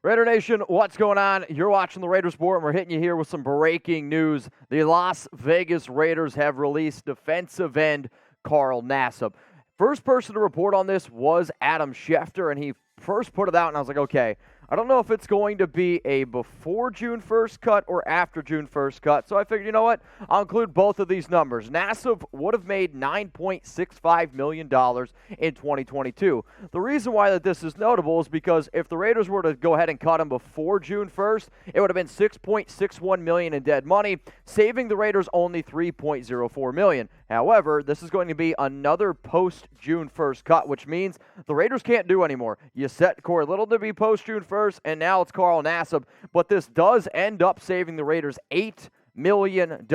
Raider Nation, what's going on? You're watching the Raiders Report, and we're hitting you here with some breaking news. The Las Vegas Raiders have released defensive end Carl Nassib. First person to report on this was Adam Schefter, and he first put it out, and I was like, okay, I don't know if it's going to be a before June 1st cut or after June 1st cut, so I figured, you know what, I'll include both of these numbers. Nassib would have made $9.65 million in 2022. The reason why that this is notable is because if the Raiders were to go ahead and cut him before June 1st, it would have been $6.61 million in dead money, saving the Raiders only $3.04 million. However, this is going to be another post-June 1st cut, which means the Raiders can't do anymore. You set Corey Little to be post-June 1st, and now it's Carl Nassib. But this does end up saving the Raiders $8 million.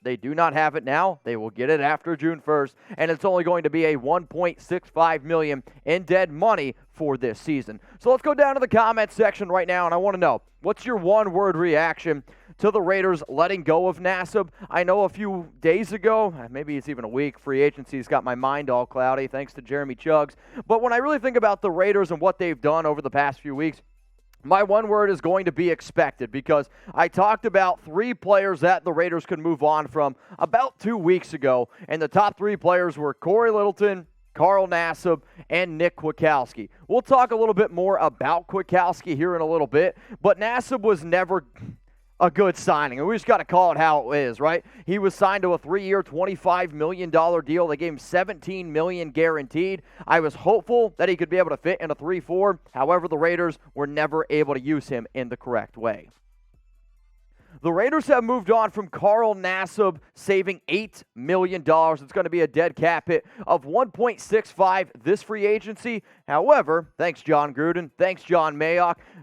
They do not have it now. They will get it after June 1st, and it's only going to be a $1.65 million in dead money for this season. So let's go down to the comment section right now, and I want to know, what's your one-word reaction to the Raiders letting go of Nassib? I know a few days ago, maybe it's even a week, free agency's got my mind all cloudy thanks to Jeremy Chuggs. But when I really think about the Raiders and what they've done over the past few weeks, my one word is going to be expected, because I talked about three players that the Raiders could move on from about 2 weeks ago, and the top three players were Corey Littleton, Carl Nassib, and Nick Kwiatkoski. We'll talk a little bit more about Kwiatkoski here in a little bit, but Nassib was never a good signing, and we just got to call it how it is, right? He was signed to a 3-year, $25 million deal. They gave him $17 million guaranteed. I was hopeful that he could be able to fit in a 3-4. However, the Raiders were never able to use him in the correct way. The Raiders have moved on from Carl Nassib, saving $8 million. It's going to be a dead cap hit of $1.65 this free agency. However, thanks John Gruden, thanks Mike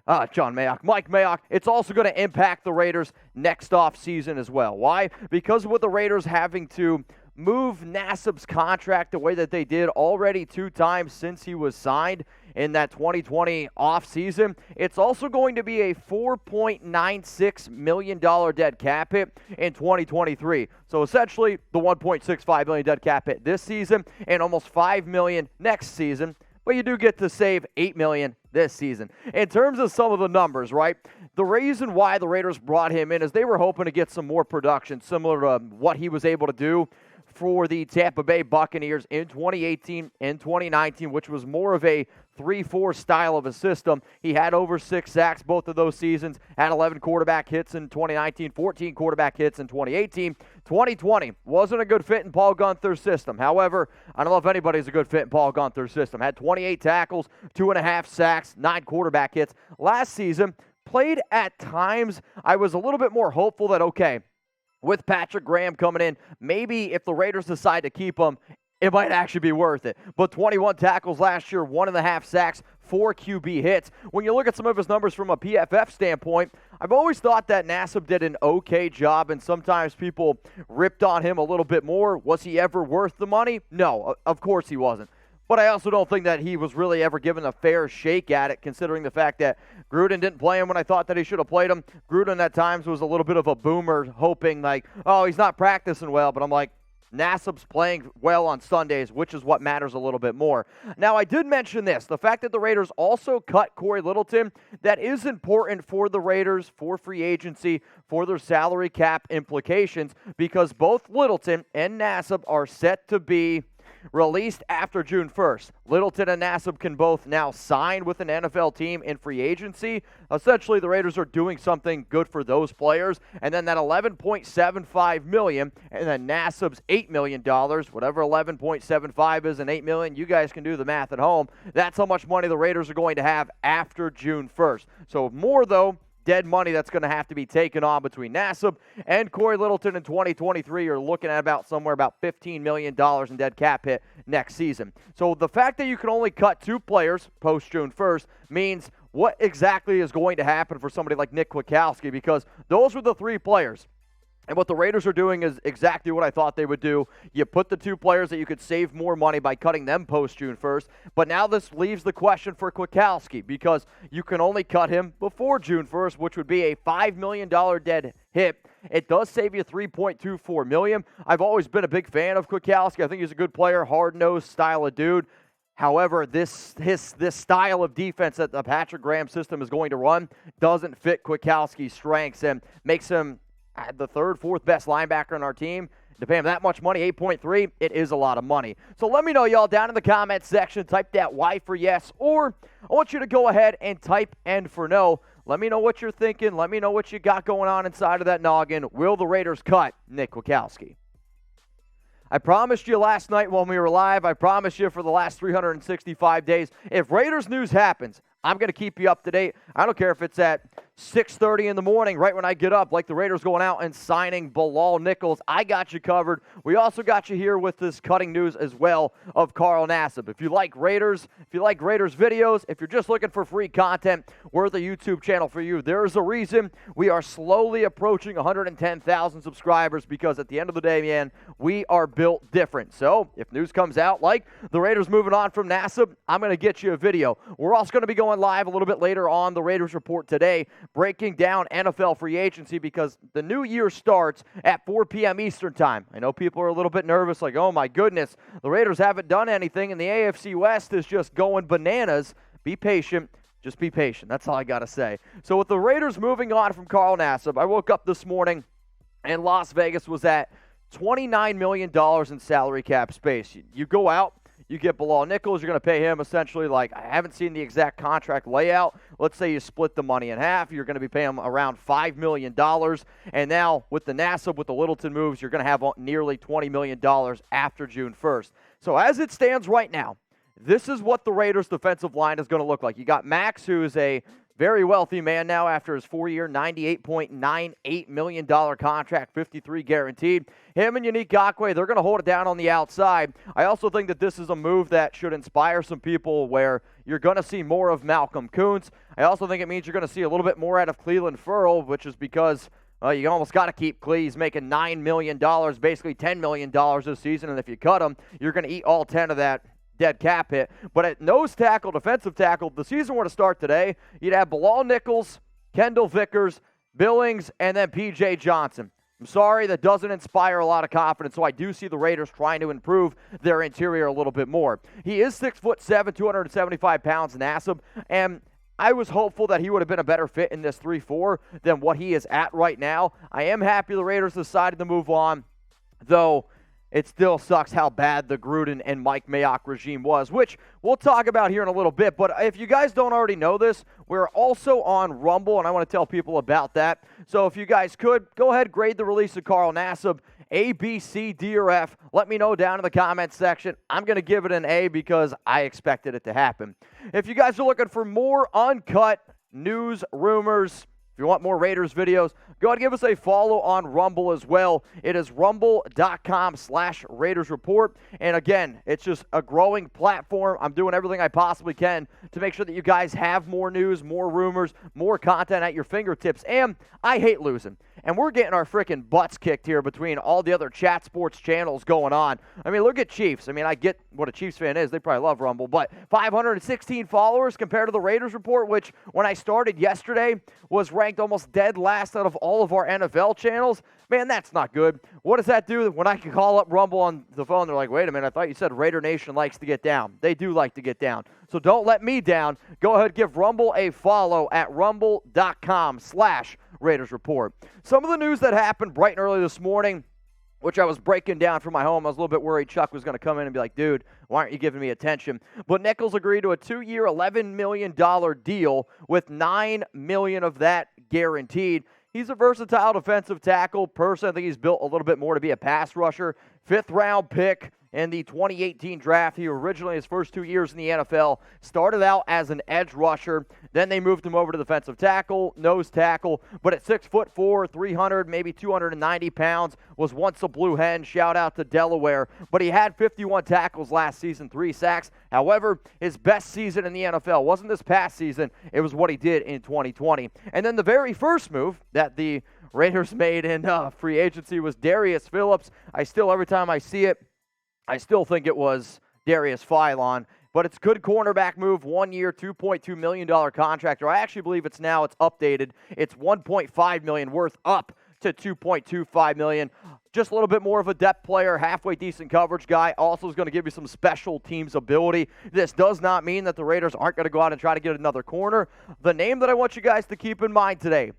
Mayock, it's also going to impact the Raiders next offseason as well. Why? Because with the Raiders having to move Nassib's contract the way that they did already 2 times since he was signed in that 2020 offseason, it's also going to be a $4.96 million dead cap hit in 2023. So essentially, the $1.65 million dead cap hit this season and almost $5 million next season. But you do get to save $8 million this season. In terms of some of the numbers, right, the reason why the Raiders brought him in is they were hoping to get some more production similar to what he was able to do for the Tampa Bay Buccaneers in 2018 and 2019, which was more of a 3-4 style of a system. He had over 6 sacks both of those seasons, had 11 quarterback hits in 2019, 14 quarterback hits in 2018. 2020 wasn't a good fit in Paul Guenther's system. However, I don't know if anybody's a good fit in Paul Guenther's system. Had 28 tackles, 2.5 sacks, 9 quarterback hits. Last season, played at times, I was a little bit more hopeful that, okay, with Patrick Graham coming in, maybe if the Raiders decide to keep him, it might actually be worth it. But 21 tackles last year, 1.5 sacks, 4 QB hits. When you look at some of his numbers from a PFF standpoint, I've always thought that Nassib did an okay job, and sometimes people ripped on him a little bit more. Was he ever worth the money? No, of course he wasn't. But I also don't think that he was really ever given a fair shake at it, considering the fact that Gruden didn't play him when I thought that he should have played him. Gruden at times was a little bit of a boomer, hoping like, oh, he's not practicing well. But I'm like, Nassib's playing well on Sundays, which is what matters a little bit more. Now, I did mention this, the fact that the Raiders also cut Corey Littleton. That is important for the Raiders, for free agency, for their salary cap implications, because both Littleton and Nassib are set to be released after June 1st. Littleton and Nassib can both now sign with an NFL team in free agency. Essentially, the Raiders are doing something good for those players. And then that $11.75 million, and then Nassib's $8 million, whatever 11.75 is and $8 million, you guys can do the math at home. That's how much money the Raiders are going to have after June 1st. So more, though, dead money that's going to have to be taken on between Nassib and Corey Littleton in 2023. You're looking at somewhere about $15 million in dead cap hit next season. So the fact that you can only cut 2 players post-June 1st means what exactly is going to happen for somebody like Nick Kwiatkoski, because those were the 3 players. And what the Raiders are doing is exactly what I thought they would do. You put the 2 players that you could save more money by cutting them post-June 1st. But now this leaves the question for Kwiatkoski, because you can only cut him before June 1st, which would be a $5 million dead hit. It does save you $3.24 million. I've always been a big fan of Kwiatkoski. I think he's a good player, hard-nosed style of dude. However, this style of defense that the Patrick Graham system is going to run doesn't fit Kwiatkoski's strengths and makes him the third, fourth best linebacker on our team. To pay him that much money, 8.3, it is a lot of money. So let me know, y'all, down in the comments section. Type that Y for yes, or I want you to go ahead and type N for no. Let me know what you're thinking. Let me know what you got going on inside of that noggin. Will the Raiders cut Nick Kwiatkoski? I promised you last night when we were live, I promised you for the last 365 days, if Raiders news happens, I'm going to keep you up to date. I don't care if it's at 6:30 in the morning, right when I get up, like the Raiders going out and signing Bilal Nichols. I got you covered. We also got you here with this cutting news as well of Carl Nassib. If you like Raiders videos, if you're just looking for free content, we're the YouTube channel for you. There's a reason we are slowly approaching 110,000 subscribers, because at the end of the day, man, we are built different. So if news comes out like the Raiders moving on from Nassib, I'm going to get you a video. We're also going to be going live a little bit later on the Raiders Report today, breaking down NFL free agency, because the new year starts at 4 p.m. Eastern time. I know people are a little bit nervous, like, oh my goodness, the Raiders haven't done anything, and the AFC West is just going bananas. Be patient. Just be patient. That's all I got to say. So with the Raiders moving on from Carl Nassib, I woke up this morning, and Las Vegas was at $29 million in salary cap space. You go out, you get Bilal Nichols, you're going to pay him essentially, like, I haven't seen the exact contract layout. Let's say you split the money in half. You're going to be paying him around $5 million. And now with the Nassib, with the Littleton moves, you're going to have nearly $20 million after June 1st. So as it stands right now, this is what the Raiders' defensive line is going to look like. You got Max, who is a very wealthy man now after his 4-year, $98.98 million contract, 53 guaranteed. Him and Yannick Ngakoue, they're going to hold it down on the outside. I also think that this is a move that should inspire some people, where you're going to see more of Malcolm Kuntz. I also think it means you're going to see a little bit more out of Cleveland Ferrell, which is because you almost got to keep Clee. He's making $9 million, basically $10 million this season, and if you cut him, you're going to eat all 10 of that dead cap hit. But at nose tackle, defensive tackle, if the season were to start today, you'd have Bilal Nichols, Kendall Vickers, Billings, and then P.J. Johnson. I'm sorry, that doesn't inspire a lot of confidence, so I do see the Raiders trying to improve their interior a little bit more. He is 6'7", 275 pounds, Nassib, and I was hopeful that he would have been a better fit in this 3-4 than what he is at right now. I am happy the Raiders decided to move on, though it still sucks how bad the Gruden and Mike Mayock regime was, which we'll talk about here in a little bit. But if you guys don't already know this, we're also on Rumble, and I want to tell people about that. So if you guys could, go ahead, grade the release of Carl Nassib, A, B, C, D, or F. Let me know down in the comments section. I'm going to give it an A because I expected it to happen. If you guys are looking for more uncut news, rumors, if you want more Raiders videos, go ahead and give us a follow on Rumble as well. It is rumble.com/Raiders Report. And again, it's just a growing platform. I'm doing everything I possibly can to make sure that you guys have more news, more rumors, more content at your fingertips. And I hate losing. And we're getting our freaking butts kicked here between all the other chat sports channels going on. I mean, look at Chiefs. I mean, I get what a Chiefs fan is. They probably love Rumble. But 516 followers compared to the Raiders Report, which when I started yesterday was ranked almost dead last out of all of our NFL channels. Man, that's not good. What does that do when I can call up Rumble on the phone? They're like, wait a minute, I thought you said Raider Nation likes to get down. They do like to get down. So don't let me down. Go ahead, give Rumble a follow at rumble.com/Raiders Report. Some of the news that happened bright and early this morning, which I was breaking down from my home. I was a little bit worried Chuck was going to come in and be like, dude, why aren't you giving me attention? But Nichols agreed to a 2-year, $11 million deal with $9 million of that guaranteed. He's a versatile defensive tackle. Personally, I think he's built a little bit more to be a pass rusher. 5th-round pick in the 2018 draft. He originally, his first 2 years in the NFL, started out as an edge rusher. Then they moved him over to defensive tackle, nose tackle. But at 6'4", 300, maybe 290 pounds, was once a Blue Hen. Shout out to Delaware. But he had 51 tackles last season, 3 sacks. However, his best season in the NFL wasn't this past season. It was what he did in 2020. And then the very first move that the Raiders made in free agency was Darius Phillips. Every time I see it, I still think it was Darius Philon, but it's good cornerback move, 1 year, $2.2 million contract, or I actually believe it's updated. It's $1.5 million worth up to $2.25 million. Just a little bit more of a depth player, halfway decent coverage guy. Also is going to give you some special teams ability. This does not mean that the Raiders aren't going to go out and try to get another corner. The name that I want you guys to keep in mind today,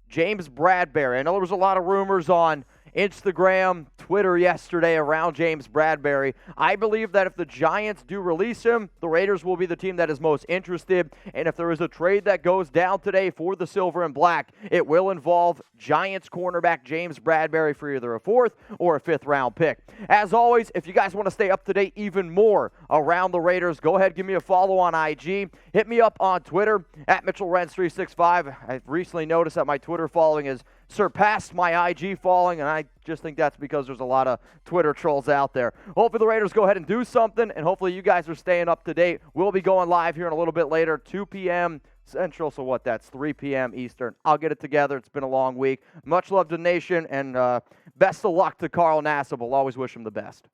James Bradberry. I know there was a lot of rumors on Instagram, Twitter yesterday around James Bradberry. I believe that if the Giants do release him, the Raiders will be the team that is most interested. And if there is a trade that goes down today for the Silver and Black, it will involve Giants cornerback James Bradberry for either a 4th or a 5th round pick. As always, if you guys want to stay up to date even more around the Raiders, go ahead, give me a follow on IG. Hit me up on Twitter at MitchellRens365. I've recently noticed that my Twitter following has surpassed my IG following, and I just think that's because there's a lot of Twitter trolls out there. Hopefully the Raiders go ahead and do something, and hopefully you guys are staying up to date. We'll be going live here in a little bit later, 2 p.m. Central, so that's 3 p.m. Eastern. I'll get it together. It's been a long week. Much love to the nation, and best of luck to Carl Nassib. We'll always wish him the best.